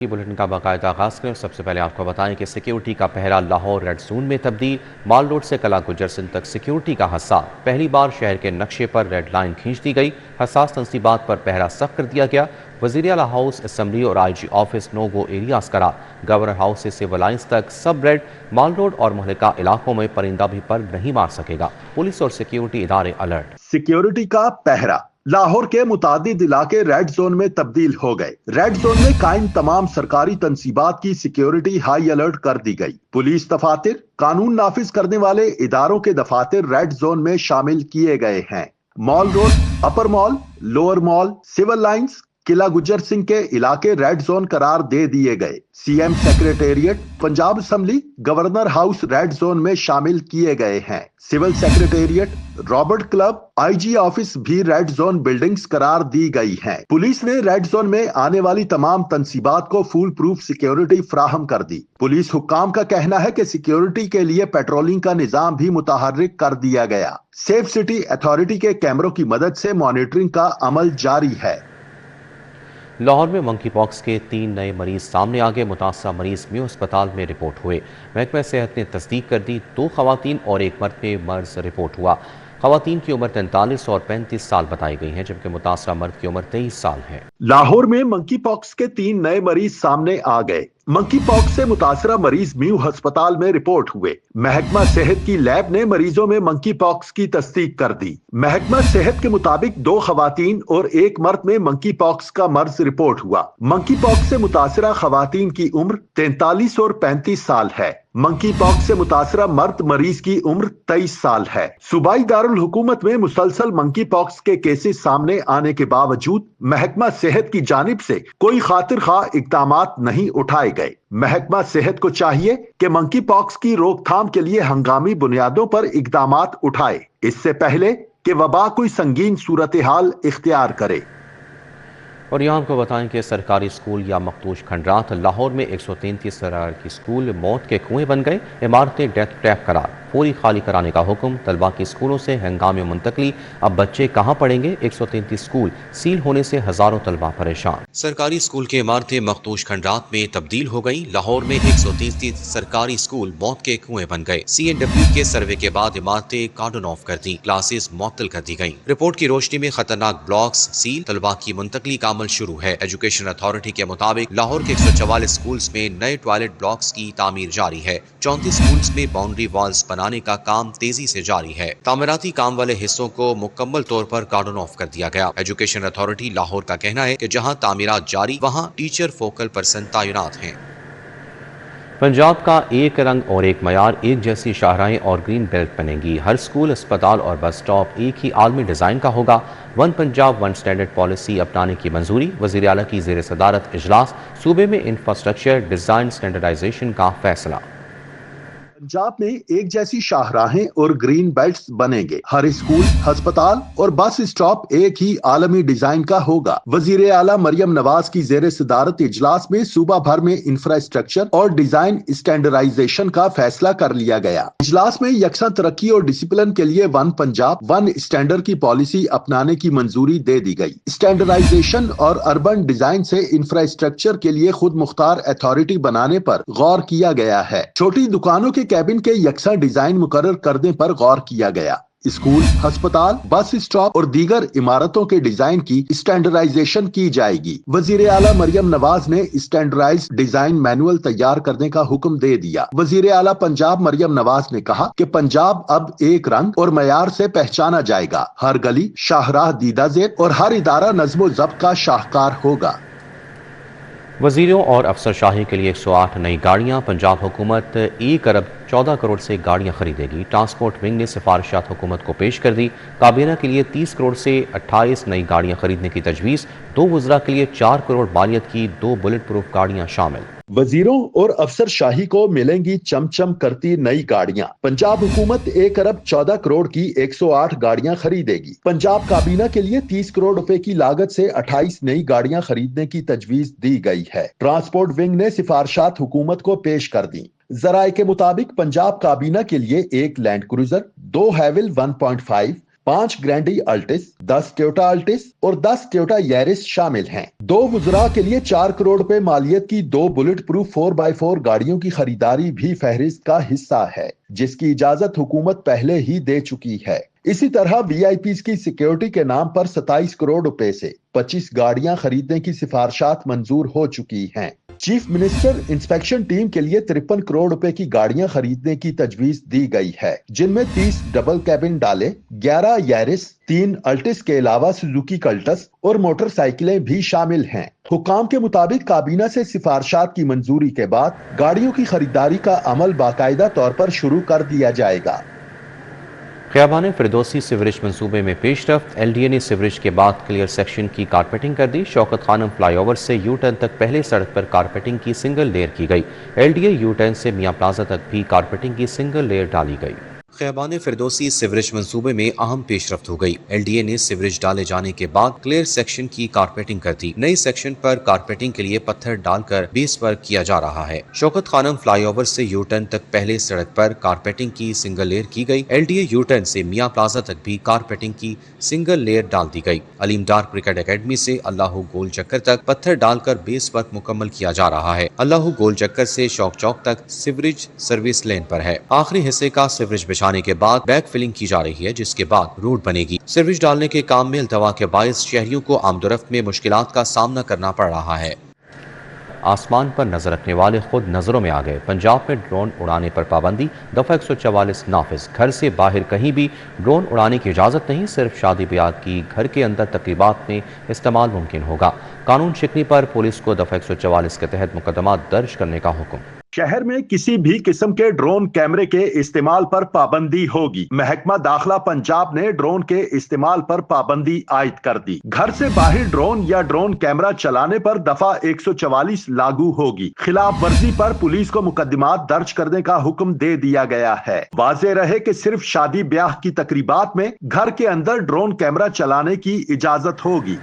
Bulletin का बाकायदा आगाज करें। सबसे पहले आपको बताएं कि सिक्योरिटी का पहरा लाहौर रेड जोन में तब्दील। माल रोड से कला गुजर सिंध तक सिक्योरिटी का हिसाब। पहली बार शहर के नक्शे पर रेड लाइन खींच दी गई। हसास तंसीबात पर पहरा सख्त कर दिया गया। वज़ीर आला हाउस, असम्बली और IG ऑफिस नो गो एरियाज करार। गवर्नर हाउस से सिविल लाइन्स तक सब रेड। माल रोड और मुहल्लिका इलाकों में परिंदा भी पर नहीं मार सकेगा। पुलिस और सिक्योरिटी इदारे अलर्ट। सिक्योरिटी का पहरा। लाहौर के मुतादिद इलाके रेड जोन में तब्दील हो गए। रेड जोन में कायम तमाम सरकारी तंसीबात की सिक्योरिटी हाई अलर्ट कर दी गई। पुलिस दफातर, कानून नाफिज करने वाले इदारों के दफातर रेड जोन में शामिल किए गए हैं। Mall road, upper mall, lower mall, civil lines, Qila Gujar Singh के इलाके रेड जोन करार दे दिए गए। CM secretariat, Punjab assembly, governor house red zone में शामिल किए गए हैं। Civil secretariat, Robert club, IG office भी रेड जोन बिल्डिंग्स करार दी गई हैं। पुलिस ने रेड जोन में आने वाली तमाम तंसीबात को फुल प्रूफ सिक्योरिटी फ्राहम कर दी। पुलिस हुक्काम का कहना है कि सिक्योरिटी के लिए पेट्रोलिंग का निजाम भी मुतहर्रिक कर दिया गया। सेफ सिटी अथॉरिटी के कैमरों की मदद से मॉनिटरिंग का अमल जारी है। लाहौर में मंकी पॉक्स के 3 नए मरीज सामने आ गए। मुतासरा मरीज म्यू अस्पताल में रिपोर्ट हुए। महकमा सेहत ने तस्दीक कर दी। 2 खवातीन और 1 मर्द में मर्ज रिपोर्ट हुआ। खवातीन की उम्र 43 और 35 साल बताई गई है, जबकि मुतासरा मर्द की उम्र 23 साल है। लाहौर में मंकी पॉक्स के 3 नए मरीज सामने आ गए। मंकी पॉक्स से मुतासरा मरीज म्यू अस्पताल में रिपोर्ट हुए। महकमा सेहत की लैब ने मरीजों में मंकी पॉक्स की तस्दीक कर दी। महकमा सेहत के मुताबिक 2 खवातीन और 1 मर्द में मंकी पॉक्स का मर्ज रिपोर्ट हुआ। मंकी पॉक्स से मुतासरा खवातीन की उम्र 43 और 35 साल है। मंकी पॉक्स से मुतासरा मर्द मरीज की उम्र 23 साल है। सूबाई दारुल हुकूमत में मुसलसल मंकी पॉक्स के केसेस सामने आने के बावजूद महकमा सेहत की जानिब से कोई खातिर खा इक़दामात नहीं उठाए गए। महकमा सेहत को चाहिए कि मंकी पॉक्स की रोकथाम के लिए हंगामी बुनियादों पर इक़दामात उठाए, इससे पहले कि वबा कोई संगीन सूरत हाल इख्तियार करे। और यहाँ आपको बताएं कि सरकारी स्कूल या मखदूश खंडरात। लाहौर में 133 सरकारी स्कूल मौत के कुएं बन गए। इमारतें डेथ ट्रैप करार। पूरी खाली कराने का हुक्म। तलबा की स्कूलों से हंगामी मुंतकली। अब बच्चे कहाँ पढ़ेंगे? 133 स्कूल सील होने से हजारों तलबा परेशान। सरकारी स्कूल की इमारतें मखदूश खंडरात में तब्दील हो गई। लाहौर में 133 सरकारी स्कूल मौत के कुएं बन गए। CNW के सर्वे के बाद इमारतें कार्डन ऑफ कर दी। क्लासेस मुअत्तल कर दी गई। रिपोर्ट की रोशनी में खतरनाक ब्लॉक्स सील। तलबा की मुंतकली का अमल शुरू है। एजुकेशन अथॉरिटी के मुताबिक लाहौर के 144 स्कूल्स में नए टॉयलेट ब्लॉक्स की तामीर जारी है। 34 स्कूल्स में बाउंड्री वॉल्स बनाने का काम तेजी से जारी है। तामीराती काम वाले हिस्सों को मुकम्मल तौर पर कार्डन ऑफ कर दिया गया। एजुकेशन अथॉरिटी लाहौर का कहना है कि जहां तामीरात जारी वहां टीचर फोकल पर्सन तैनात हैं। पंजाब का एक रंग और एक मयार, एक जैसी शाहराहें और ग्रीन बेल्ट बनेंगी। हर स्कूल, अस्पताल और बस स्टॉप एक ही आलमी डिज़ाइन का होगा। One Punjab one standard policy अपनाने की मंजूरी। वज़ीर आला की ज़ेर सदारत इजलास। सूबे में इंफ्रास्ट्रक्चर डिज़ाइन स्टैंडर्डाइजेशन का फैसला। पंजाब में एक जैसी शाहराहें और ग्रीन बेल्ट्स बनेंगे। हर स्कूल, अस्पताल और बस स्टॉप एक ही आलमी डिजाइन का होगा। वजीर आला मरियम नवाज की जेर सदारत इजलास में सूबा भर में इंफ्रास्ट्रक्चर और डिजाइन स्टैंडर्डाइजेशन का फैसला कर लिया गया। इजलास में यकसा तरक्की और डिसिप्लिन के लिए वन पंजाब वन स्टैंडर्ड की पॉलिसी अपनाने की मंजूरी दे दी गई। स्टैंडर्डाइजेशन और अर्बन डिजाइन से इंफ्रास्ट्रक्चर के लिए खुद मुख्तार अथॉरिटी बनाने पर गौर किया गया है। छोटी दुकानों के कैबिन के यकसा डिजाइन मुकर्रर करने पर गौर किया गया। स्कूल, अस्पताल, बस स्टॉप और दीगर इमारतों के डिजाइन की स्टैंडर्डाइजेशन की जाएगी। वजीर आला मरियम नवाज ने स्टैंडर्डाइज्ड डिजाइन मैनुअल तैयार करने का हुक्म दे दिया। वजीर आला पंजाब मरियम नवाज ने कहा कि पंजाब अब एक रंग और मयार से पहचाना जाएगा। हर गली, शाहराह दीदा जेब और हर इदारा नज्म व ज़ब्त का शाहकार होगा। वजीरों और अफसरशाही के लिए 108 नई गाड़ियां। पंजाब हुकूमत 1 अरब 14 करोड़ से गाड़ियां खरीदेगी। ट्रांसपोर्ट विंग ने सिफारिशात हुकूमत को पेश कर दी। काबीना के लिए 30 करोड़ से 28 नई गाड़ियां खरीदने की तजवीज़। 2 वज़रा के लिए 4 करोड़ मालियत की 2 बुलेट प्रूफ गाड़ियां शामिल। वजीरों और अफसरशाही को मिलेंगी चमचम करती नई गाड़ियां। पंजाब हुकूमत 1 अरब 14 करोड़ की 108 गाड़ियां खरीदेगी। पंजाब काबीना के लिए 30 करोड़ रुपए की लागत से 28 नई गाड़ियां खरीदने की तजवीज दी गई है। ट्रांसपोर्ट विंग ने सिफारिशात हुकूमत को पेश कर दी। जराये के मुताबिक पंजाब काबीना के लिए 1 land cruiser, 2 Haval 1.5, 5 Grande Altis, 10 Toyota Altis और 10 टोयोटा यारिस शामिल हैं। 2 वुज़रा के लिए 4 करोड़ रुपए मालियत की 2 बुलेट प्रूफ 4x4 गाड़ियों की खरीदारी भी फहरिस्त का हिस्सा है, जिसकी इजाजत हुकूमत पहले ही दे चुकी है। इसी तरह वीआईपीज़ की सिक्योरिटी के नाम पर 27 करोड़ रुपए से 25 गाड़ियां खरीदने की सिफारिशात मंजूर हो चुकी हैं। चीफ मिनिस्टर इंस्पेक्शन टीम के लिए 53 करोड़ रुपए की गाड़ियां खरीदने की तजवीज दी गई है, जिनमें 30 डबल कैबिन डाले, 11 यारिस, 3 अल्टिस के अलावा सुजुकी कल्टस और मोटरसाइकिलें भी शामिल हैं। हुकाम के मुताबिक काबीना से सिफारिशात की मंजूरी के बाद गाड़ियों की खरीदारी का अमल बाकायदा तौर पर शुरू कर दिया जाएगा। ख़ियाबान फिरदौसी सीवरेज मंसूबे में पेशरफ्त। LDA ने सीवरेज के बाद क्लियर सेक्शन की कारपेटिंग कर दी। शौकत खानम फ्लाईओवर से यू टर्न तक पहले सड़क पर कारपेटिंग की सिंगल लेयर की गई। LDA यू टर्न से मियाँ प्लाजा तक भी कारपेटिंग की सिंगल लेयर डाली गई। ख़ियाबान फिरदौसी सीवरेज मंसूबे में अहम पेशरफ्त हो गई। LDA ने सीवरेज डाले जाने के बाद क्लियर सेक्शन की कारपेटिंग कर दी। नई सेक्शन पर कारपेटिंग के लिए पत्थर डालकर बेस वर्क किया जा रहा है। शौकत खानम फ्लाईओवर से यू टर्न तक पहले सड़क पर कारपेटिंग की सिंगल लेयर की गई। LDA यू टर्न से मियाँ प्लाजा तक भी कारपेटिंग की सिंगल लेयर डाल दी गई। अलीम डार क्रिकेट एकेडमी से अल्लाह गोल चक्कर तक पत्थर डालकर बेस वर्क मुकम्मल किया जा रहा है। अल्लाह गोल चक्कर से शौक चौक तक सीवरेज सर्विस लेन पर है। आखिरी हिस्से का सीवरेज बिछाने के बाद बैक फिलिंग की जा रही है, जिसके बाद रोड बनेगी। सीवरेज डालने के काम में अल्तवा के बायस शहरियों को आमदोरफ्त में मुश्किलात का सामना करना पड़ रहा है। आसमान पर नजर रखने वाले खुद नजरों में आ गए। पंजाब में ड्रोन उड़ाने पर पाबंदी, दफा 144 नाफिज। घर से बाहर कहीं भी ड्रोन उड़ाने की इजाजत नहीं, सिर्फ शादी ब्याह की घर के अंदर तकरीबात में इस्तेमाल मुमकिन होगा। कानून शिकनी पर पुलिस को दफा 144 के तहत मुकदमा दर्ज करने का हुक्म। शहर में किसी भी किस्म के ड्रोन कैमरे के इस्तेमाल पर पाबंदी होगी। महकमा दाखिला पंजाब ने ड्रोन के इस्तेमाल पर पाबंदी आयद कर दी। घर से बाहर ड्रोन या ड्रोन कैमरा चलाने पर दफा 144 लागू होगी। खिलाफ वर्जी पर पुलिस को मुकदमात दर्ज करने का हुक्म दे दिया गया है। वाज़ेह रहे कि सिर्फ शादी ब्याह की तकरीबात में घर के अंदर ड्रोन कैमरा चलाने की इजाजत होगी।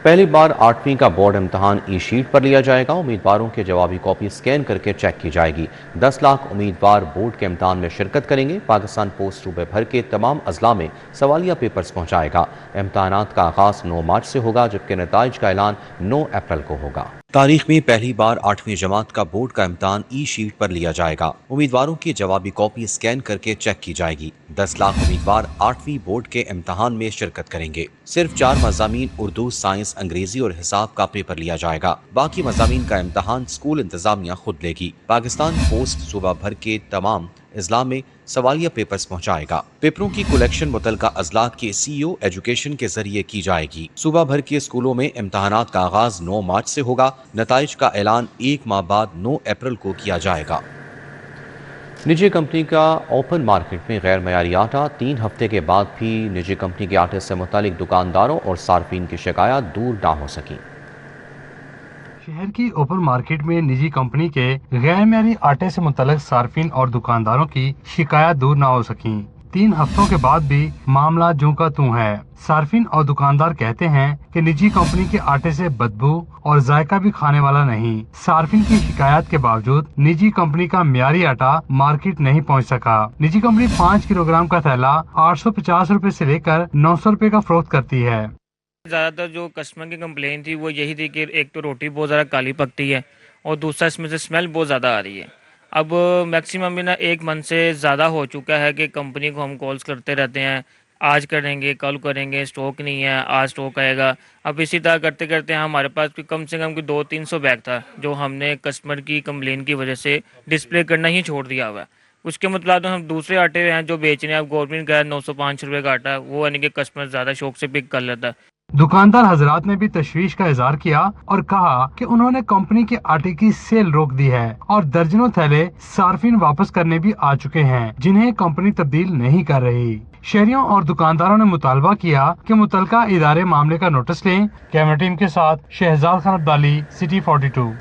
पहली बार 8वीं का बोर्ड इम्तहान ई शीट पर लिया जाएगा। उम्मीदवारों के जवाबी कॉपी स्कैन करके चेक की जाएगी। 10 लाख उम्मीदवार बोर्ड के इम्तहान में शिरकत करेंगे। पाकिस्तान पोस्ट सूबे भर के तमाम अजला में सवालिया पेपर्स पहुँचाएगा। इम्तहानात का आगाज 9 मार्च से होगा, जबकि नताइज का ऐलान 9 अप्रैल को होगा। तारीख में पहली बार 8वीं जमात का बोर्ड का इम्तहान ई शीट पर लिया जाएगा। उम्मीदवारों की जवाबी कॉपी स्कैन करके चेक की जाएगी। 10 लाख उम्मीदवार 8वीं बोर्ड के इम्तहान में शिरकत करेंगे। सिर्फ 4 मज़ामीन उर्दू, साइंस, अंग्रेजी और हिसाब का पेपर लिया जाएगा। बाकी मज़ामीन का इम्तहान स्कूल इंतजामिया खुद लेगी। पाकिस्तान पोस्ट सूबा भर के तमाम अजला में सवालिया पेपर्स पहुंचाएगा। पेपरों की कलेक्शन मुतलका अजला के CEO एजुकेशन के जरिए की जाएगी। सूबा भर के स्कूलों में इम्तहानात का आगाज 9 मार्च से होगा। नताइज का ऐलान 1 माह बाद 9 अप्रैल को किया जाएगा। निजी कंपनी का ओपन मार्केट में गैर मयारी आटा। 3 हफ्ते के बाद भी निजी कंपनी के आटे से मुतालिक दुकानदारों और सार्फिन की शिकायत दूर ना हो सकी। शहर की ओपन मार्केट में निजी कंपनी के गैर मयारी आटे से मुतल्लिक सार्फिन और दुकानदारों की शिकायत दूर न हो सकी। 3 हफ्तों के बाद भी मामला जूं का तूं है। सार्फिन और दुकानदार कहते हैं कि निजी कंपनी के आटे से बदबू और जायका भी खाने वाला नहीं। सार्फिन की शिकायत के बावजूद निजी कंपनी का म्यारी आटा मार्केट नहीं पहुंच सका। निजी कंपनी 5 किलोग्राम का थैला 850 रुपए से लेकर 900 रुपए का फरोख्त करती है। ज़्यादातर जो कस्टमर की कंप्लेन थी वो यही थी कि एक तो रोटी बहुत ज़्यादा काली पकती है और दूसरा इसमें से स्मेल बहुत ज़्यादा आ रही है। अब मैक्सिमम भी ना 1 मंथ से ज़्यादा हो चुका है कि कंपनी को हम कॉल्स करते रहते हैं, आज करेंगे, कल करेंगे, स्टॉक नहीं है, आज स्टॉक आएगा। अब इसी तरह करते करते हमारे पास कम से कम 200-300 बैग था जो हमने कस्टमर की कंप्लेन की वजह से डिस्प्ले करना ही छोड़ दिया हुआ है। उसके मतलब हम दूसरे आटे हैं जो बेच रहे हैं। अब गवर्नमेंट का 905 रुपये का आटा, वो यानी कि कस्टमर ज़्यादा शौक से पिक कर लेता है। दुकानदार हजरात ने भी तशवीश का इजहार किया और कहा कि उन्होंने कंपनी के आटे की सेल रोक दी है और दर्जनों थैले सार्फिन वापस करने भी आ चुके हैं, जिन्हें कंपनी तब्दील नहीं कर रही। शहरियों और दुकानदारों ने मुतालबा किया कि मुतलका इदारे मामले का नोटिस लें। कैमरा टीम के साथ शहजाद खान अब्दाली, सिटी 42।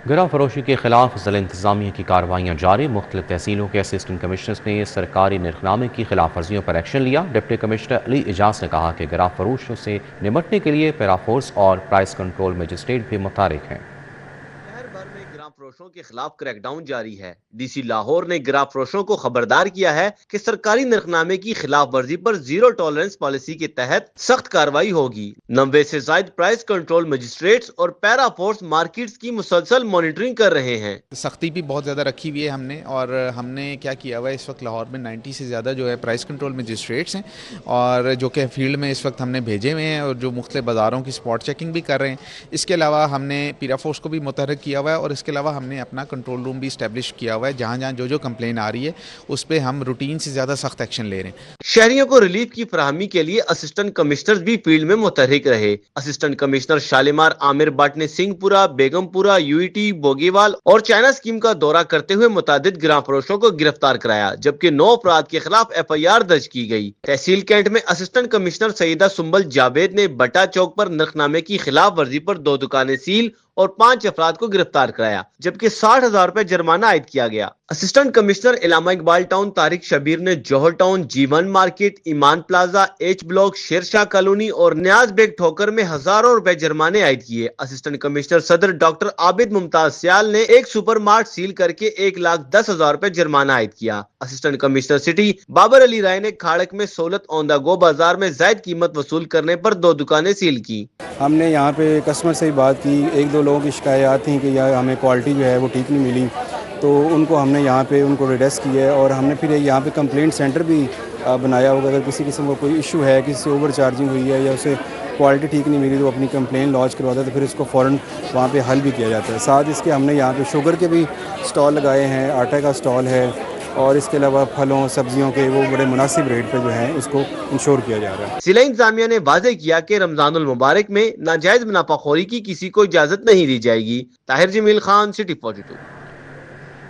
गिरा फरोशी के खिलाफ ज़िला इंतजामिया की कार्रवाइयाँ जारी। मुख्तलिफ तहसीलों के असिस्टेंट कमिश्नर्स ने सरकारी निर्खनामे की खिलाफ वर्जियों पर एक्शन लिया। डिप्टी कमिश्नर अली इजाज ने कहा कि गिरा फरोशों से निमटने के लिए पैराफोर्स और प्राइस कंट्रोल मजिस्ट्रेट भी मुतहरिक हैं। گراں فروشوں کے خلاف کریک ڈاؤن جاری ہے۔ ڈی سی لاہور نے گراں فروشوں کو خبردار کیا ہے کہ سرکاری نرخنامے کی خلاف ورزی پر زیرو ٹالرنس پالیسی کے تحت سخت کارروائی ہوگی۔ 90 سے زائد پرائس کنٹرول مجسٹریٹس اور پیرا فورس مارکیٹس کی مسلسل مانیٹرنگ کر رہے ہیں۔ سختی بھی بہت زیادہ رکھی ہوئی ہے ہم نے کیا کیا ہوا ہے، اس وقت لاہور میں 90 سے زیادہ جو ہے پرائس کنٹرول مجسٹریٹس ہیں، اور جو کہ فیلڈ میں اس وقت ہم نے بھیجے ہوئے ہیں، اور جو مختلف بازاروں کی اسپاٹ چیکنگ بھی کر رہے ہیں۔ اس کے علاوہ ہم نے پیرا فورس کو بھی متحرک کیا ہوا ہے، اور اس کے علاوہ ہم نے اپنا کنٹرول روم بھی اسٹیبلش کیا ہوا ہے، جہاں جہاں جو کمپلین آ رہی ہے اس پہ ہم روٹین سے زیادہ سخت ایکشن لے رہے ہیں۔ شہریوں کو ریلیف کی فراہمی کے لیے اسسٹنٹ کمشنرز بھی فیلڈ میں متحرک رہے۔ اسسٹنٹ کمشنر شالیمار عامر بٹ نے سنگھ پورہ، بیگم پورہ، UET، بوگیوال اور چائنا اسکیم کا دورہ کرتے ہوئے متعدد گراں فروشوں کو گرفتار کرایا، جبکہ 9 افراد کے خلاف FIR درج کی گئی۔ تحصیل کینٹ میں اسسٹنٹ کمشنر سیدہ سنبل جاوید نے بٹا چوک پر نرخنامے کی خلاف ورزی پر 2 دکانیں سیل اور 5 افراد کو گرفتار کرایا، جبکہ 60,000 روپے جرمانہ عائد کیا گیا۔ اسسٹنٹ کمشنر علامہ اقبال ٹاؤن طارق شبیر نے جوہر ٹاؤن، G1 مارکیٹ، ایمان plaza, H block, Sher Shah colony اور نیاز بیگ ٹھوکر میں ہزاروں روپے جرمانے عائد کیے۔ اسسٹنٹ کمشنر صدر ڈاکٹر عابد ممتاز سیال نے ایک سپر مارٹ سیل کر کے 1,10,000 روپے جرمانہ عائد کیا۔ اسسٹنٹ کمشنر سٹی بابر علی رائے نے کھاڑک میں سہولت آن دا گو بازار میں زائد قیمت وصول کرنے پر 2 دکانیں سیل کی۔ ہم نے یہاں پہ کسٹمر سے بات کی، 1-2 لوگوں کی شکایات تھیں کہ یہاں ہمیں کوالٹی جو ہے وہ ٹھیک نہیں ملی، تو ان کو ہم نے یہاں پہ ان کو ریڈریس کیا ہے، اور ہم نے پھر یہاں پہ کمپلینٹ سینٹر بھی بنایا ہوگا۔ اگر کسی قسم کا کوئی ایشو ہے، کسی سے اوور چارجنگ ہوئی ہے یا اسے کوالٹی ٹھیک نہیں ملی، تو اپنی کمپلین لانچ کرواتا ہے، تو پھر اس کو فوراً وہاں پہ حل بھی کیا جاتا ہے۔ ساتھ اس کے ہم نے یہاں پہ شوگر کے بھی سٹال لگائے ہیں، آٹا کا سٹال ہے، اور اس کے علاوہ پھلوں سبزیوں کے وہ بڑے مناسب ریٹ پہ جو ہیں اس کو انشور کیا جا رہا ہے۔ ضلع انتظامیہ نے واضح کیا کہ رمضان المبارک میں ناجائز منافع خوری کی کسی کو اجازت نہیں دی جائے گی۔ طاہر جمیل خان، سٹی 42۔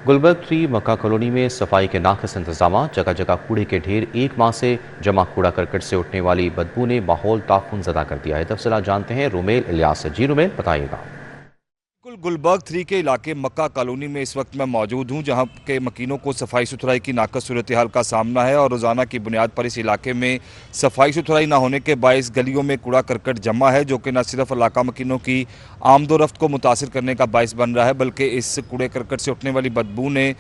گلبرگ 3 مکہ کالونی میں صفائی کے ناقص انتظامات، جگہ جگہ کوڑے کے ڈھیر، 1 ماہ سے جمع کوڑا کرکٹ سے اٹھنے والی بدبو نے ماحول تعفن زدہ کر دیا ہے۔ تفصیلات جانتے ہیں رومیل الیاس سے۔ جی رومیل، بتائیے گا۔ گلبرگ 3 کے علاقے مکہ کالونی میں اس وقت میں موجود ہوں، جہاں کے مکینوں کو صفائی ستھرائی کی ناقص صورتحال کا سامنا ہے، اور روزانہ کی بنیاد پر اس علاقے میں صفائی ستھرائی نہ ہونے کے باعث گلیوں میں کوڑا کرکٹ جمع ہے، جو کہ نہ صرف علاقہ مکینوں کی آمد و رفت کو متاثر کرنے کا باعث بن رہا ہے، بلکہ اس کوڑے کرکٹ سے اٹھنے والی بدبو نے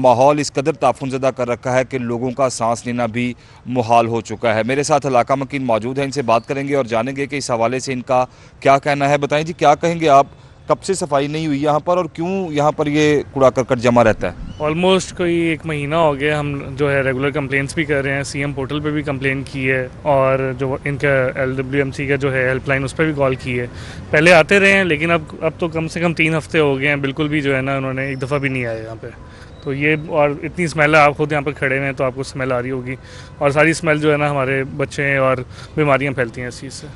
ماحول اس قدر تعفن زدہ کر رکھا ہے کہ لوگوں کا سانس لینا بھی محال ہو چکا ہے۔ میرے ساتھ علاقہ مکین موجود ہیں، ان سے بات کریں گے اور جانیں گے کہ اس حوالے سے ان کا کیا کہنا ہے۔ بتائیں جی، کیا کہیں گے آپ، کب سے صفائی نہیں ہوئی یہاں پر، اور کیوں یہاں پر یہ کوڑا کرکٹ جمع رہتا ہے؟ آلموسٹ کوئی 1 مہینہ ہو گیا، ہم جو ہے ریگولر کمپلینٹس بھی کر رہے ہیں، CM پورٹل پہ بھی کمپلین کی ہے، اور جو ان کا LWMC کا جو ہے ہیلپ لائن اس پہ بھی کال کی ہے۔ پہلے آتے رہے ہیں، لیکن اب تو کم سے کم 3 ہفتے ہو گئے ہیں، بالکل بھی جو ہے نا انہوں نے ایک دفعہ بھی نہیں آیا یہاں پہ۔ تو یہ، اور اتنی اسمیل ہے، آپ خود یہاں پہ کھڑے ہوئے ہیں تو آپ کو اسمیل آ رہی ہوگی، اور ساری اسمیل جو ہے نا ہمارے بچے اور بیماریاں پھیلتی ہیں اس چیز سے۔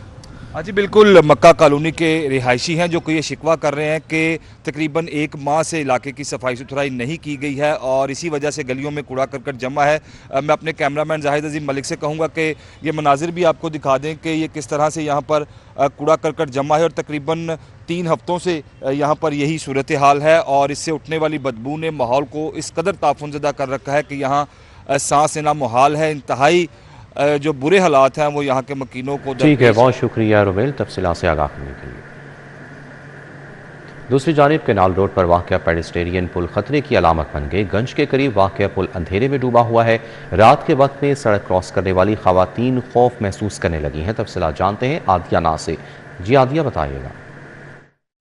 ہاں جی بالکل، مکہ کالونی کے رہائشی ہیں جو کہ یہ شکوہ کر رہے ہیں کہ تقریباً 1 ماہ سے علاقے کی صفائی ستھرائی نہیں کی گئی ہے، اور اسی وجہ سے گلیوں میں کوڑا کرکٹ جمع ہے۔ میں اپنے کیمرامین زاہد عظیم ملک سے کہوں گا کہ یہ مناظر بھی آپ کو دکھا دیں کہ یہ کس طرح سے یہاں پر کوڑا کرکٹ جمع ہے، اور تقریباً 3 ہفتوں سے یہاں پر یہی صورتحال ہے، اور اس سے اٹھنے والی بدبو نے ماحول کو اس قدر تعفن زدہ کر رکھا ہے کہ یہاں سانس لینا محال ہے۔ انتہائی جو برے حالات ہیں وہ یہاں کے مکینوں کو ٹھیک ہے، بہت شکریہ رومیل تفصیلات سے آگاہ کرنے کے لیے۔ دوسری جانب کینال روڈ پر واقع پیڈسٹرین پل خطرے کی علامت بن گئے۔ گنج کے قریب واقع پل اندھیرے میں ڈوبا ہوا ہے۔ رات کے وقت میں سڑک کراس کرنے والی خواتین خوف محسوس کرنے لگی ہیں۔ تفصیلات جانتے ہیں عادیہ نا سے۔ جی عادیہ، بتائیے گا۔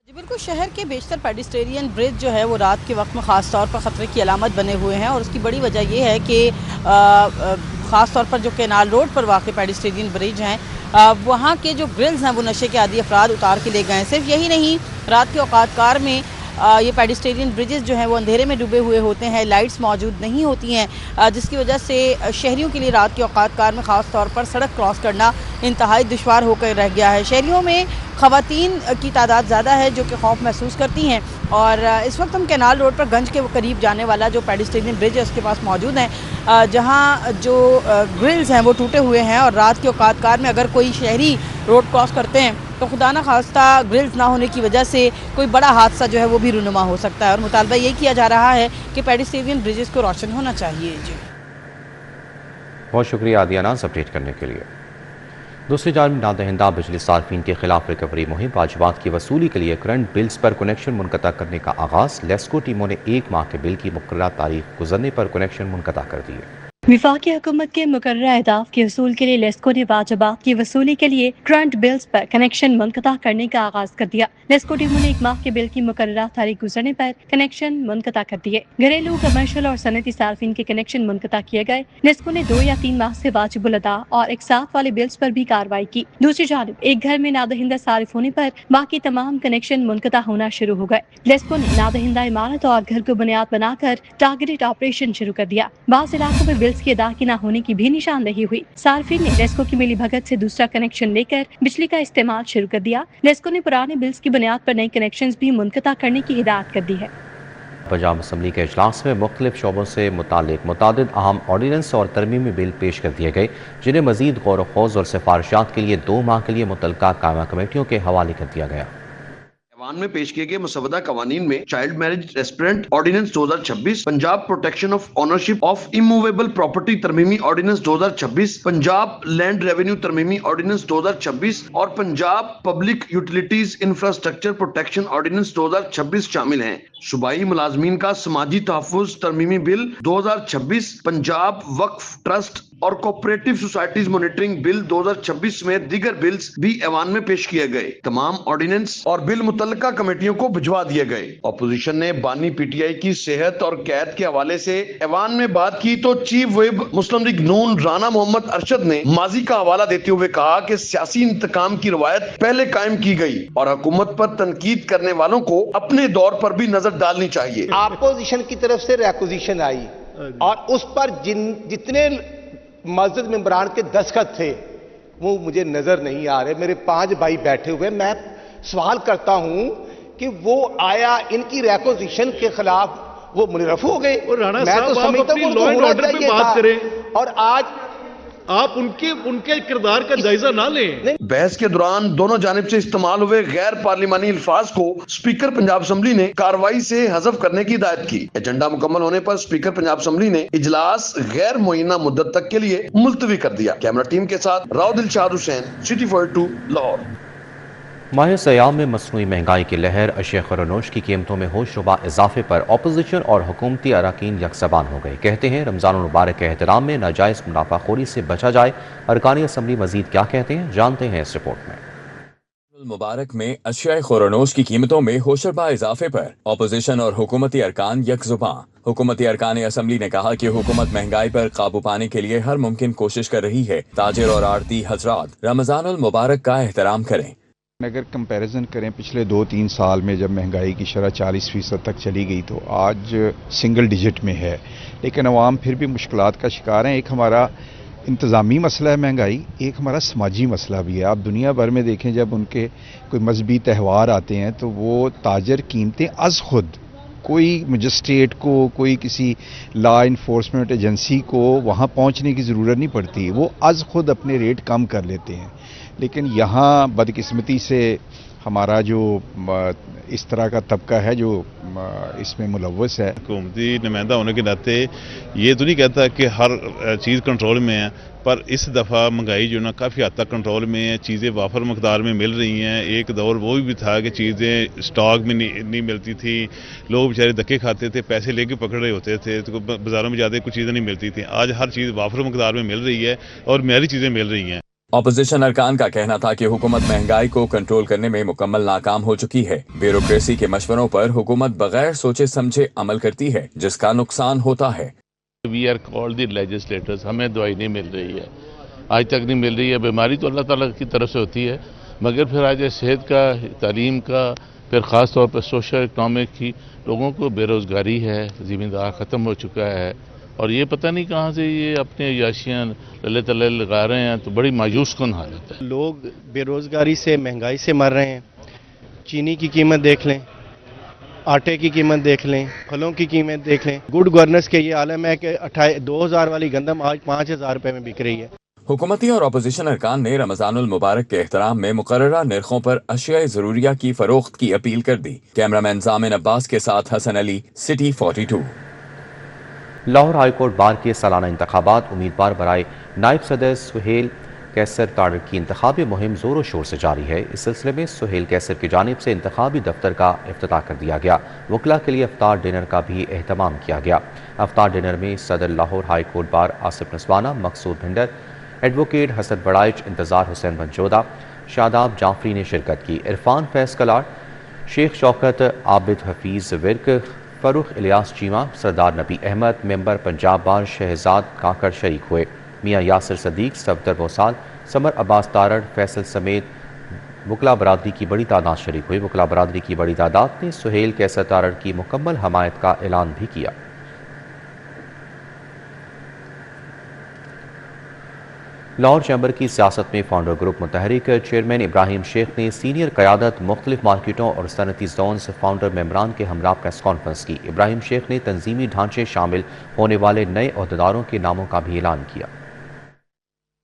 بالکل، شہر کے بیشتر پیڈسٹرین برج جو ہے وہ رات کے وقت میں خاص طور پر خطرے کی علامت بنے ہوئے ہیں، اور اس کی بڑی وجہ یہ ہے کہ خاص طور پر جو کینال روڈ پر واقع پیڈسٹرین برج ہیں، وہاں کے جو گرلز ہیں وہ نشے کے عادی افراد اتار کے لے گئے ہیں۔ صرف یہی نہیں، رات کے اوقات کار میں یہ پیڈسٹرین برجز جو ہیں وہ اندھیرے میں ڈوبے ہوئے ہوتے ہیں، لائٹس موجود نہیں ہوتی ہیں، جس کی وجہ سے شہریوں کے لیے رات کے اوقات کار میں خاص طور پر سڑک کراس کرنا انتہائی دشوار ہو کر رہ گیا ہے۔ شہریوں میں خواتین کی تعداد زیادہ ہے جو کہ خوف محسوس کرتی ہیں، اور اس وقت ہم کینال روڈ پر گنج کے قریب جانے والا جو پیڈسٹرین برج ہے اس کے پاس موجود ہیں، جہاں جو گرلز ہیں وہ ٹوٹے ہوئے ہیں، اور رات کے اوقات کار میں اگر کوئی شہری روڈ کراس کرتے ہیں تو خدا نہ خواستہ گرلز نہ ہونے کی وجہ سے کوئی بڑا حادثہ جو ہے وہ بھی رونما ہو سکتا ہے، اور مطالبہ یہ کیا جا رہا ہے کہ پیڈسٹرین برجز کو روشن ہونا چاہیے۔ جی بہت شکریہ عادیہ ناز اپڈیٹ کرنے کے لیے۔ दूसरी जानब नादहिंदा बिजली सार्फिन के खिलाफ रिकवरी मुहिम वाजिबात की वसूली के लिए करंट बिल्स पर कनेक्शन मुनक़ता करने का आगाज़। लेस्को टीमों ने 1 माह के बिल की मुकर्ररा तारीख गुजरने पर कनेक्शन मुनक़ता कर दिए। वफाकी हुकूमत के मुकर्ररा अहदाफ के उसूल के लिए लेस्को ने वाजिबात की वसूली के लिए करंट बिल्स पर कनेक्शन मुनक़ता करने का आगाज कर दिया। लेस्को टीमों ने 1 माह के बिल की मुकर्ररा तारीख गुजरने पर कनेक्शन मुनक़ता कर दिए। घरेलू, कमर्शियल और सनती सार्फिन के कनेक्शन मुनक़ता किए गए। लेस्को ने 2 या 3 माह से वाजिबुल अदा और एक साथ वाले बिल्स पर भी कार्रवाई की। दूसरी जानब एक घर में नादहिंदा सारिफ होने पर बाकी तमाम कनेक्शन मुनक़ता होना शुरू हो गए। लेस्को ने नादहिंदा इमारत और घर को बुनियाद बनाकर टारगेटेड ऑपरेशन शुरू कर दिया। बाज़ इलाकों में बिल्स की अदा की न होने की भी निशानदेही हुई। सार्फिन ने लेस्को की मिली भगत से दूसरा कनेक्शन लेकर बिजली का इस्तेमाल शुरू कर दिया। लेस्को ने पुराने बिल्स की बुनियाद पर नए कनेक्शंस भी मुनक़ता करने की हिदायत कर दी है। पंजाब असम्बली के इजलास में मुख्तलिफ शोबों से मुतालिक मुतादिद अहम ऑर्डिनेंस और तरमीमी बिल पेश कर दिए गए, जिन्हें मजीद गौर व और सिफारिशात के लिए 2 माह के लिए मुतल्लिका कायमा कमेटियों के हवाले कर दिया गया। ऐवान में पेश किए गए मुसवदा कवानीन में child marriage restraint ordinance 2026, Punjab protection of ownership of immovable property तरमीमी ऑर्डिनेंस 2026, पंजाब लैंड रेवेन्यू तरमीमी ऑर्डिनेंस 2026 और Punjab public utilities infrastructure protection ordinance 2026 शामिल हैं। सूबाई मुलाजमीन का समाजी तहफ़्फ़ुज़ तरमीमी बिल 2026, पंजाब वक्फ ट्रस्ट और कोऑपरेटिव सोसाइटीज मॉनिटरिंग बिल 2026 में दीगर बिल्स भी ऐवान में पेश किए गए। तमाम ऑर्डिनेंस और बिल मुतल्लिका कमेटियों को भिजवा दिए गए। अपोजिशन ने बानी पीटीआई की सेहत और कैद के हवाले से ऐवान में बात की तो चीफ व्हिप मुस्लिम लीग नून राना मोहम्मद अरशद ने माजी का हवाला देते हुए कहा कि सियासी इंतकाम की रवायत पहले कायम की गई और हुकूमत पर तनकीद करने वालों को अपने दौर पर भी नजर डालनी चाहिए। अपोजिशन की तरफ से रिक्विजिशन आई और उस पर जितने मस्जिद मेंबरान के दस्तखत थे वो मुझे नजर नहीं आ रहे। मेरे 5 भाई बैठे हुए, मैं सवाल करता हूं कि वो आया इनकी रिक्विजिशन के खिलाफ वो मुनरफ हो गए। मैं तो समझता हूं लॉ एंड ऑर्डर पे बात करें और आज आप उनके किरदार का जायजा ना लें। बहस के दौरान दोनों जानिब से इस्तेमाल हुए गैर पार्लिमानी अल्फाज को स्पीकर पंजाब असम्बली ने कार्रवाई से हज़फ करने की हिदायत की। एजेंडा मुकम्मल होने पर स्पीकर पंजाब असम्बली ने इजलास गैर मुय्यना मुद्दत तक के लिए मुलतवी कर दिया। कैमरा टीम के साथ राव दिलशाद हुसैन, सिटी 42 लाहौर। माह सयाम में मसनूई महंगाई की लहर, अशिया खरनोश की कीमतों में होशरुबा इजाफे पर अपोजिशन और हुकूमती अरकान यकसबान हो गए। कहते हैं रमज़ान मुबारक के एहतराम में नाजायज़ मुनाफाखोरी से बचा जाए। अरकान असम्बली मजीद क्या कहते हैं, जानते हैं इस रिपोर्ट में। मुबारक में अशिया खुरानोश की कीमतों में होशरुबा इजाफे पर अपोजिशन और हुकूमती अरकान यकजुबां। हुकूमती अरकान असम्बली ने कहा कि हुकूमत महंगाई पर काबू पाने के लिए हर मुमकिन कोशिश कर रही है। ताजिर और आड़ती हजरात रमज़ानुल मुबारक का एहतराम करें। अगर कंपैरिजन करें पिछले 2-3 साल में जब महंगाई की शरह 40% तक चली गई तो आज सिंगल डिजिट में है, लेकिन अवाम फिर भी मुश्किलात का शिकार हैं। एक हमारा इंतज़ामी मसला है महंगाई, एक हमारा समाजी मसला भी है। आप दुनिया भर में देखें जब उनके कोई मजहबी त्यौहार आते हैं तो वो ताजर कीमतें अज़ खुद कोई मजिस्ट्रेट को, कोई किसी लॉ इन्फोर्समेंट एजेंसी को वहाँ पहुँचने की ज़रूरत नहीं पड़ती, वो अज़ खुद अपने रेट कम कर लेते हैं। लेकिन यहाँ बदकिस्मती से हमारा जो इस तरह का तबका है जो इसमें मुलव्वस है। हुकूमती नुमाइंदा होने के नाते ये तो नहीं कहता कि हर चीज़ कंट्रोल में है, पर इस दफ़ा महंगाई जो ना काफ़ी हद तक कंट्रोल में है। चीज़ें वाफर मकदार में मिल रही हैं। एक दौर वो भी था कि चीज़ें स्टॉक में नहीं मिलती थी, लोग बेचारे धक्के खाते थे, पैसे लेके पकड़ रहे होते थे, तो बाज़ारों में ज़्यादा कुछ चीज़ें नहीं मिलती थी। आज हर चीज़ वाफर मकदार में मिल रही है और मेरी चीज़ें मिल रही हैं। अपोजिशन अरकान का कहना था कि हुकूमत महंगाई को कंट्रोल करने में मुकम्मल नाकाम हो चुकी है। ब्यूरोक्रेसी के मशवरों पर हुकूमत बगैर सोचे समझे अमल करती है, जिसका नुकसान होता है। We are called the legislators, हमें दवाई नहीं मिल रही है, आज तक नहीं मिल रही है। बीमारी तो अल्लाह ताला की तरफ से होती है, मगर फिर आज सेहत का, तालीम का, फिर ख़ास तौर पर सोशल इकनॉमिक की, लोगों को बेरोज़गारी है, ज़मींदार ख़त्म हो चुका है और ये पता नहीं कहाँ से ये अपने याशियाँ लले तले लगा रहे हैं, तो बड़ी मायूस कन हालत है। लोग बेरोज़गारी से, महंगाई से मर रहे हैं। चीनी की कीमत देख लें, आटे की कीमत देख लें, फलों की कीमत देख लें। गुड गवर्नेंस के ये आलम है कि 2000 वाली गंदम आज 5000 रुपये में बिक रही है। हुकूमती और अपोजिशन अरकान ने रमज़ानुल मुबारक के एहतराम में मुकर्ररा निर्खों पर अशिया ज़रूरिया की फरोख्त की अपील कर दी। कैमरामैन जामिन अब्बास के साथ Hasan Ali, city 42। Lahore high court bar के सालाना इंतखाबात, उम्मीदवार बराए नायब सदर सुहेल کیسر تارڑ کی انتخابی مہم زور و شور سے جاری ہے۔ اس سلسلے میں سہیل کیسر کی جانب سے انتخابی دفتر کا افتتاح کر دیا گیا۔ وکلاء کے لیے افطار ڈنر کا بھی اہتمام کیا گیا۔ افطار ڈنر میں صدر Lahore high court bar Asif Naswana, Maqsood Bhinder, advocate Hassan Baraich, Intizar Hussain بنجودہ، شاداب جعفری نے شرکت کی۔ عرفان فیض کلاڑ، شیخ شوکت، عابد حفیظ ورک، فروخ الیاس چیمہ، سردار نبی احمد، ممبر پنجاب بار شہزاد کاکڑ شریک ہوئے۔ میاں یاسر صدیق، صفدر بوسال، سمر عباس تارڑ، فیصل سمیت وکلاء برادری کی بڑی تعداد شریک ہوئی۔ وکلاء برادری کی بڑی تعداد نے سہیل کیسر تارڑ کی مکمل حمایت کا اعلان بھی کیا۔ لاہور چیمبر کی سیاست میں فاؤنڈر گروپ متحرک چیئرمین ابراہیم شیخ نے سینئر قیادت، مختلف مارکیٹوں اور صنعتی زونز فاؤنڈر ممبران کے ہمراہ پریس کانفرنس کی۔ ابراہیم شیخ نے تنظیمی ڈھانچے شامل ہونے والے نئے عہدیداروں کے ناموں کا بھی اعلان کیا۔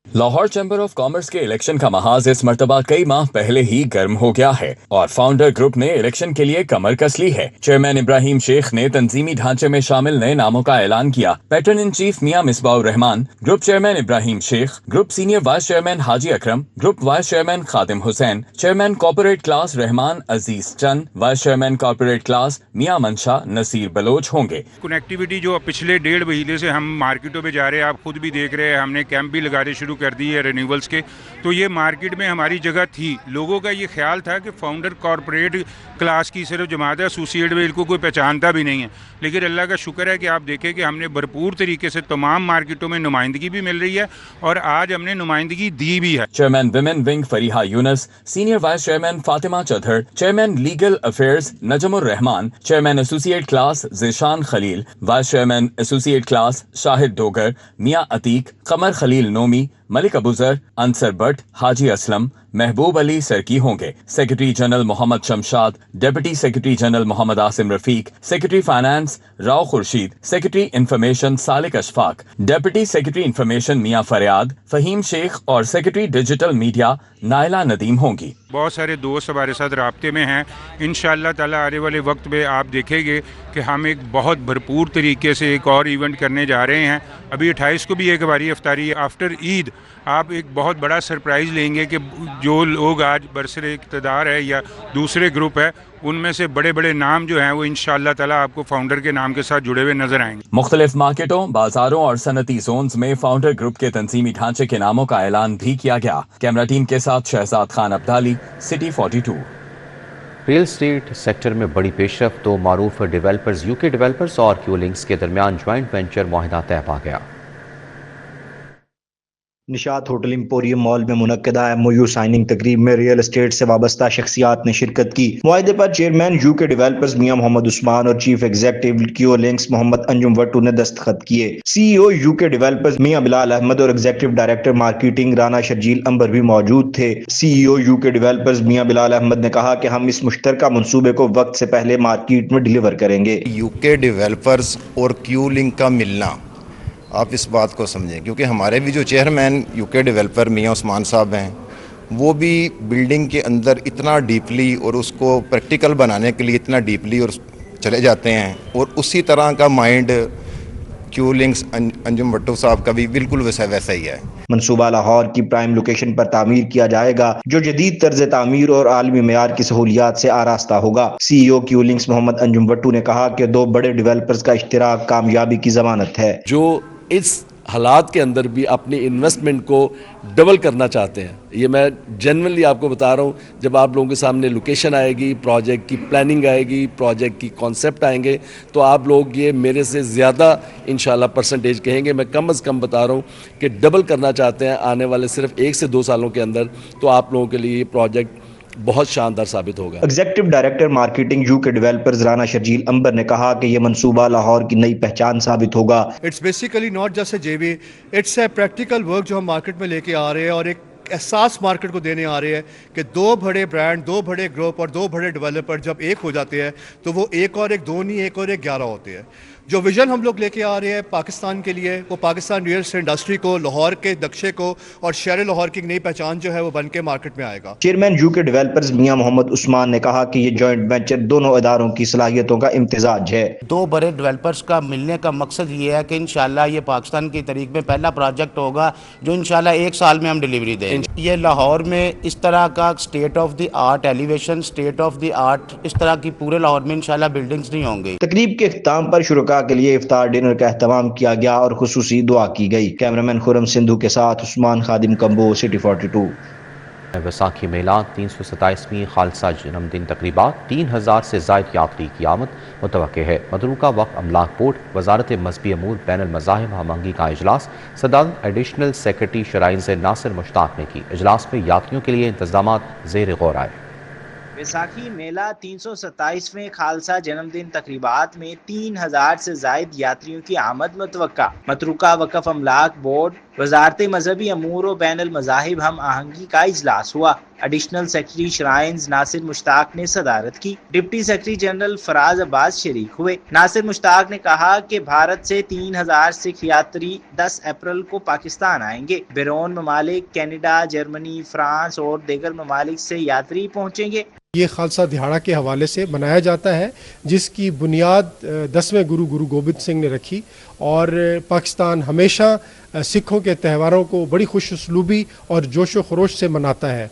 لاہور چیمبر آف کامرس کے الیکشن کا محاذ اس مرتبہ کئی ماہ پہلے ہی گرم ہو گیا ہے اور فاؤنڈر گروپ نے الیکشن کے لیے کمر کس لی ہے۔ چیئرمین ابراہیم شیخ نے تنظیمی ڈھانچے میں شامل نئے ناموں کا اعلان کیا۔ پیٹرن ان چیف میاں مصباح الرحمان، گروپ چیئرمین ابراہیم شیخ، گروپ سینئر وائس چیئرمین حاجی اکرم، group vice chairman Khadim Hussain, chairman corporate class رحمان عزیز چند، وائس چیئرمین کارپوریٹ کلاس میاں منشا نصیر بلوچ ہوں گے۔ کنیکٹیویٹی جو پچھلے 1.5 مہینے سے ہم مارکیٹوں میں جا رہے ہیں، آپ خود بھی دیکھ رہے ہیں، ہم نے کیمپ بھی لگانے شروع کر دی ہے رینیولز کے، تو یہ مارکیٹ میں ہماری جگہ تھی۔ لوگوں کا یہ خیال تھا کہ فاؤنڈر کارپوریٹ کلاس کی صرف جماعت ہے، ایسوسیٹ میں ان کو کوئی پہچانتا بھی نہیں ہے، لیکن اللہ کا شکر ہے کہ آپ دیکھیں کہ ہم نے بھرپور طریقے سے تمام مارکیٹوں میں نمائندگی بھی مل رہی ہے اور آج ہم نے نمائندگی دی بھی ہے۔ Chairman women wing Fariha Younis, senior vice chairman Fatima Chadhar, chairman legal affairs Najm ul-Rehman, chairman associate class Zeeshan Khalil, vice chairman associate class Shahid Dogar, Mian Atiq, Qamar Khalil Nomi, Malik Abuzar, Ansar Butt, Haji Aslam, Mehboob Ali سرکی ہوں گے۔ Secretary general Muhammad Shamshad, deputy secretary general Muhammad Asim Rafiq, secretary finance Rao Khurshid, secretary information Salik Ashfaq, deputy secretary information میاں فریاد، فہیم شیخ اور سیکرٹری ڈیجیٹل میڈیا نائلہ ندیم ہوں گی۔ بہت سارے دوست ہمارے ساتھ رابطے میں ہیں، انشاءاللہ تعالی آنے والے وقت میں آپ دیکھیں گے کہ ہم ایک بہت بھرپور طریقے سے ایک اور ایونٹ کرنے جا رہے ہیں۔ ابھی 28 کو بھی ایک باری افطاری ہے، آفٹر عید آپ ایک بہت بڑا سرپرائز لیں گے کہ جو لوگ آج برسر اقتدار ہے یا دوسرے گروپ ہے، ان میں سے بڑے بڑے نام جو ہیں وہ انشاءاللہ تعالی آپ کو فاؤنڈر کے نام کے ساتھ جڑے ہوئے نظر آئیں گے۔ مختلف مارکیٹوں، بازاروں اور صنعتی زونز میں فاؤنڈر گروپ کے تنظیمی ڈھانچے کے ناموں کا اعلان بھی کیا گیا۔ کیمرہ ٹیم کے ساتھ Shahzad Khan Abdali, city 42۔ Real estate sector میں بڑی پیش رفت، دو معروف ڈیولپرز UK ڈیولپرز اور کیو لنکس کے درمیان جوائنٹ وینچر معاہدہ طے پا گیا۔ نشاط ہوٹل ایمپوریم مال میں منعقدہ MOU سائننگ تقریب میں ریئل اسٹیٹ سے وابستہ شخصیات نے شرکت کی۔ معاہدے پر چیئرمین UK ڈیولپرز میاں محمد عثمان اور چیف ایگزیکٹو کیو لنکس محمد انجم وٹو نے دستخط کیے۔ CEO UK ڈیولپرز میاں بلال احمد اور executive director marketing Rana Sharjeel Amber بھی موجود تھے۔ CEO UK ڈیولپرز میاں بلال احمد نے کہا کہ ہم اس مشترکہ منصوبے کو وقت سے پہلے مارکیٹ میں ڈیلیور کریں گے۔ UK ڈیولپرز اور کیو لنک کا ملنا، آپ اس بات کو سمجھیں، کیونکہ ہمارے بھی جو چیئرمین UK ڈیولپر میاں عثمان صاحب ہیں، وہ بھی بلڈنگ کے اندر اتنا ڈیپلی اور اس کو پریکٹیکل بنانے کے لیے اتنا ڈیپلی اور چلے جاتے ہیں، اور اسی طرح کا مائنڈ کیو لنکس انجم وٹو صاحب کا بھی بالکل ویسا ہی ہے۔ منصوبہ لاہور کی پرائم لوکیشن پر تعمیر کیا جائے گا، جو جدید طرز تعمیر اور عالمی معیار کی سہولیات سے آراستہ ہوگا۔ CEO کیو لنکس محمد انجم وٹو نے کہا کہ دو بڑے ڈیولپرز کا اشتراک کامیابی کی ضمانت ہے۔ جو اس حالات کے اندر بھی اپنی انویسٹمنٹ کو ڈبل کرنا چاہتے ہیں، یہ میں جنرلی آپ کو بتا رہا ہوں، جب آپ لوگوں کے سامنے لوکیشن آئے گی، پروجیکٹ کی پلاننگ آئے گی، پروجیکٹ کی کانسیپٹ آئیں گے، تو آپ لوگ یہ میرے سے زیادہ انشاءاللہ پرسنٹیج کہیں گے۔ میں کم از کم بتا رہا ہوں کہ ڈبل کرنا چاہتے ہیں آنے والے صرف 1 سے 2 سالوں کے اندر، تو آپ لوگوں کے لیے یہ پروجیکٹ بہت شاندار ثابت ہوگا۔ Executive director marketing UK developers Rana Sharjeel Amber نے کہا کہ یہ منصوبہ لاہور کی نئی پہچان ثابت ہوگا۔ It's basically not just a JV، it's a practical work جو ہم مارکیٹ میں لے کے آ رہے ہیں اور ایک احساس مارکیٹ کو دینے آ رہے ہیں کہ 2 بڑے برانڈ، 2 بڑے گروپ اور 2 بڑے ڈیولپر جب ایک ہو جاتے ہیں تو وہ 1 اور 1 2 نہیں، 1 اور 1 11 ہوتے ہیں۔ जो विज़न हम लोग लेके आ रहे हैं पाकिस्तान के लिए, वो पाकिस्तान रियल एस्टेट इंडस्ट्री को, लाहौर के नक्शे को और शहर लाहौर की एक नई पहचान जो है वो बन के मार्केट में आएगा। चेयरमैन यूके डेवलपर्स मियां मोहम्मद उस्मान ने कहा कि ये जॉइंट वेंचर दोनों इदारों की सलाहियतों का इम्तिजाज है। दो बड़े डेवलपर्स का मिलने का मकसद ये है कि इंशाल्लाह ये पाकिस्तान की तारीख में पहला प्रोजेक्ट होगा जो इंशाल्लाह 1 साल में हम डिलीवरी देंगे। ये लाहौर में इस तरह का state of the art elevation, state of the art, इस तरह की पूरे लाहौर में इंशाल्लाह बिल्डिंग्स नहीं होंगी। तकरीब के इख्तिताम पर शुरका के लिए इफ्तार डिनर का एहतमाम किया गया और खुसूसी दुआ की गई। कैमरामैन खुरम सिंधु के साथ उस्मान खादिम कंबो, सिटी 42। वैसाखी मेला 327वीं खालसा जन्मदिन तकरीबात 3000 से ज़ायद यात्री की आमद मुतवक्के है। मदरूका वक्फ अमलाक बोर्ड, वजारत मजहबी अमूर, बैनुल मज़ाहिब हमंगी का इजलास सदारत एडिशनल सेक्रेटरी शराइन से नासिर मुश्ताक ने की। इजलास में यात्रियों के लिए इंतजामात ज़ेर गौर आए। वैसाखी मेला 327वें खालसा जन्मदिन तकरीबात में 3000 से जायद यात्रियों की आमद मुतवक्का। मतरूका वक्फ अमलाक बोर्ड, वजारत मजहबी अमूर और बैनुल मज़ाहिब हम आहंगी का इजलास हुआ। Additional secretary shrines Nasir Mushtaq ने सदारत की। Deputy secretary general Faraz Abbas शरीक हुए। नासिर मुश्ताक ने कहा कि भारत से 3000 सिख यात्री 10 अप्रैल को पाकिस्तान आएंगे। बैरून ममालिक, कनाडा, जर्मनी, फ्रांस और दीगर ममालिक से यात्री पहुँचेंगे। ये खालसा दिहाड़ा के हवाले से मनाया जाता है जिसकी बुनियाद 10वें गुरु गोबिंद सिंह ने रखी और पाकिस्तान हमेशा सिखों के त्योहारों को बड़ी खुश उसलूबी और जोश व खरोश से मनाता है।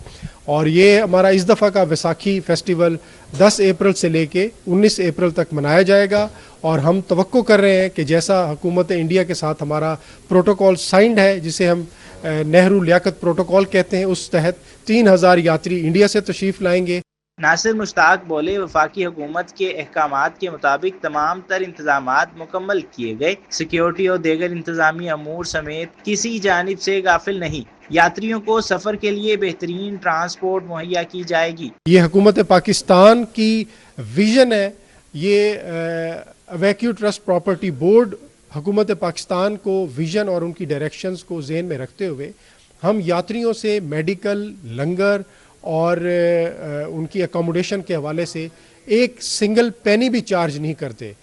और ये हमारा इस दफ़ा का वैसाखी फेस्टिवल 10 अप्रैल से लेके 19 अप्रैल तक मनाया जाएगा और हम तवक्को कर रहे हैं कि जैसा हुकूमत इंडिया के साथ हमारा प्रोटोकॉल साइंड है, जिसे हम नेहरू लियाकत प्रोटोकॉल कहते हैं, उस तहत 3000 यात्री इंडिया से तशरीफ़ लाएंगे। नासिर मुश्ताक बोले, वफाकी हुकूमत के अहकामात के मुताबिक तमाम तर इंतजामात मुकम्मल किए गए। सिक्योरिटी और दीगर इंतजामी अमूर समेत किसी जानिब से गाफिल नहीं। यात्रियों को सफ़र के लिए बेहतरीन ट्रांसपोर्ट मुहैया की जाएगी। ये हुकूमत पाकिस्तान की विजन है। ये वैक्यू ट्रस्ट प्रॉपर्टी बोर्ड हुकूमत पाकिस्तान को विजन और उनकी डायरेक्शंस को ज़हन में रखते हुए हम यात्रियों से मेडिकल, लंगर और उनकी अकोमोडेशन के हवाले से एक सिंगल पेनी भी चार्ज नहीं करते।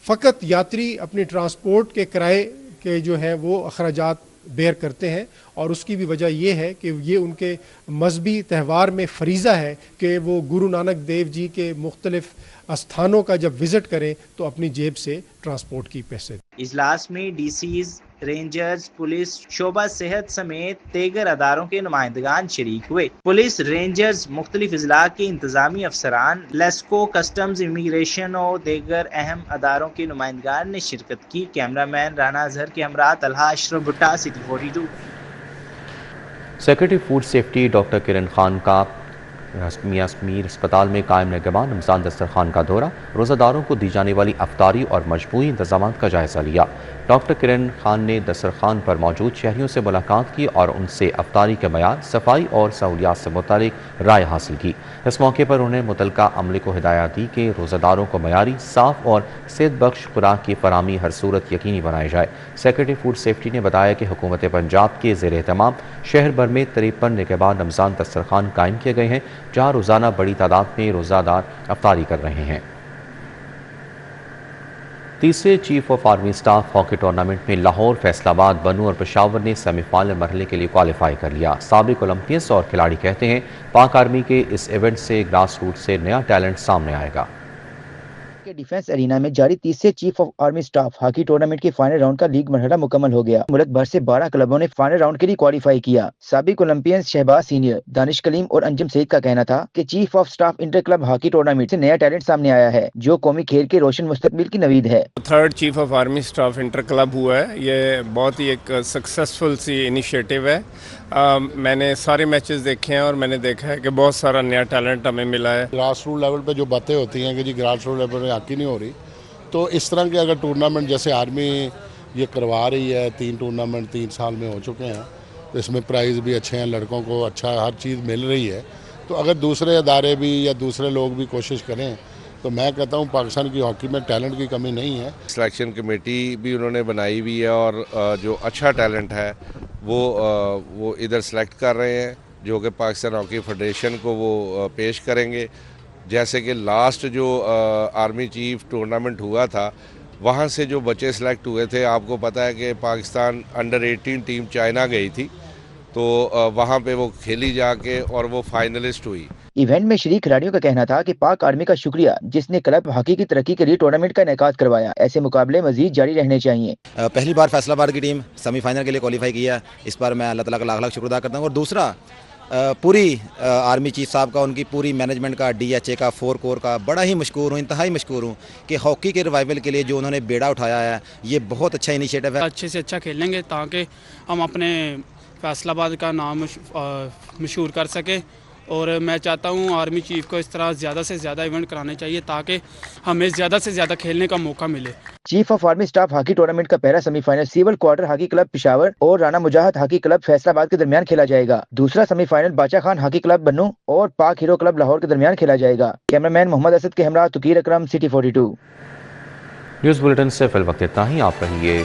फ़कत यात्री अपनी ट्रांसपोर्ट के किराए के जो है वो अखराजात बेयर करते हैं और उसकी भी वजह ये है कि ये उनके मजहबी त्यौहार में फरीज़ा है कि वो गुरु नानक देव जी के मुख्तलिफ स्थानों का जब विज़िट करें तो अपनी जेब से ट्रांसपोर्ट की पैसे। इजलास में डीसीज, रेंजर्स, पुलिस, शोबा सेहत समेत दीगर अदारों के नुमाइंदगान शरीक हुए। पुलिस, रेंजर्स, मुख्तलिफ अजला के इंतजामी अफसरान, लेस्को, कस्टम्स, इमिग्रेशन और दीगर अहम अदारों के नुमाइंदगान ने शिरकत की। कैमरामैन राना अजहर के हमरा Talha Ashraf Bhutta, city 42। Secretary food safety doctor Kiran Khan का मियां अस्पताल में कायम निगरान रमज़ान दस्तरखान का दौरा, रोज़ादारों को दी जाने वाली अफ्तारी और मजबूरी इंतजाम का जायज़ा लिया। डॉक्टर किरण खान ने दस्तरखान पर मौजूद शहरियों से मुलाकात की और उनसे अफ्तारी के मयार, सफाई और सहूलियात से मुतालिक राय हासिल की। इस मौके पर उन्होंने मुतलका अमले को हिदायत दी कि रोज़ादारों को मयारी, साफ़ और सेहत बख्श खुराक की फराहमी हर सूरत यकीनी बनाई जाए। सेक्रेटरी फूड सेफ्टी ने बताया कि हुकूमत पंजाब के ज़ेर एहतमाम शहर भर में 53 निगहबान रमज़ान दस्तरखान कायम किए गए हैं, जहाँ रोज़ाना बड़ी तादाद में रोज़ादार अफ्तारी कर रहे हैं। तीसरे chief of army staff hockey tournament में लाहौर, फैसलाबाद, बनू और पेशावर ने सेमीफाइनल मरहले के लिए क्वालिफाई कर लिया। साबिक ओलंपियंस और खिलाड़ी कहते हैं पाक आर्मी के इस इवेंट से ग्रास रूट से नया टैलेंट सामने आएगा। डिफेंस एरिना में जारी तीसरे chief of army staff hockey tournament के फाइनल राउंड का लीग मरहला मुकम्मल हो गया। मुल्क भर से 12 क्लबों ने फाइनल राउंड के लिए क्वालिफाई किया। साबिक ओलंपियंस शहबाज सीनियर, दानिश कलीम और अंजुम सईद का कहना था कि chief of staff inter club hockey tournament से नया टैलेंट सामने आया है जो कौमी खेल के रोशन मुस्तकबिल की नवीद है। Third chief of army staff inter club हुआ है, ये बहुत ही एक सक्सेसफुल सी इनिशिएटिव है। मैंने सारे मैचेस देखे हैं और मैंने देखा है कि बहुत सारा नया टैलेंट हमें मिला है। ग्रास रूट लेवल पे जो बातें होती हैं कि जी ग्रास रूट लेवल पे हॉकी नहीं हो रही, तो इस तरह के अगर टूर्नामेंट जैसे आर्मी ये करवा रही है, 3 टूर्नामेंट 3 साल में हो चुके हैं, तो इसमें प्राइज़ भी अच्छे हैं, लड़कों को अच्छा हर चीज़ मिल रही है। तो अगर दूसरे अदारे भी या दूसरे लोग भी कोशिश करें तो मैं कहता हूँ पाकिस्तान की हॉकी में टैलेंट की कमी नहीं है। सिलेक्शन कमेटी भी उन्होंने बनाई हुई है और जो अच्छा टैलेंट है वो इधर सेलेक्ट कर रहे हैं, जो कि पाकिस्तान हॉकी फेडरेशन को वो पेश करेंगे। जैसे कि लास्ट जो आर्मी चीफ टूर्नामेंट हुआ था वहाँ से जो बच्चे सेलेक्ट हुए थे, आपको पता है कि पाकिस्तान अंडर 18 टीम चाइना गई थी, तो वहाँ पे वो खेली जाके और वो फाइनलिस्ट हुई। इवेंट में शरीक खिलाड़ियों का कहना था कि पाक आर्मी का शुक्रिया जिसने क्लब हॉकी की तरक्की के लिए टूर्नामेंट का इनेकाद करवाया। ऐसे मुकाबले मजीद जारी रहने चाहिए। पहली बार फैसलाबाद की टीम सेमीफाइनल के लिए क्वालिफाई किया, इस पर मैं अल्लाह ताला का लाख लाख शुक्र अदा करता हूँ। और दूसरा पूरी आर्मी चीफ साहब का, उनकी पूरी मैनेजमेंट का, DHA का, 4 कोर का बड़ा ही मशकूर हूँ, इंतहाई मशकूर हूँ कि हॉकी के रिवाइवल के लिए जो उन्होंने बेड़ा उठाया है, ये बहुत अच्छा इनिशिएटिव है। अच्छे से अच्छा खेलेंगे ताकि हम अपने फैसलाबाद का नाम मशहूर कर सके। और मैं चाहता हूँ आर्मी चीफ को इस तरह ज़्यादा से ज़्यादा इवेंट कराने चाहिए ताकि हमें ज़्यादा से ज़्यादा खेलने का मौका मिले। Chief of army staff hockey tournament का पहला semifinal civil quarter hockey club Peshawar और राना मुजाहिद हॉकी क्लब फैसलाबाद के दरमियान खेला जाएगा। दूसरा सेमीफाइनल बाचा खान हॉकी क्लब बन्नू और पाक हीरो क्लब लाहौर के दरमियान खेला जाएगा। कैमरामैन मोहम्मद असद के हमरा तुकीर अकरम, सिटी 42। न्यूज़ बुलेटिन से फिल वक्त इतना ही। आप रहिए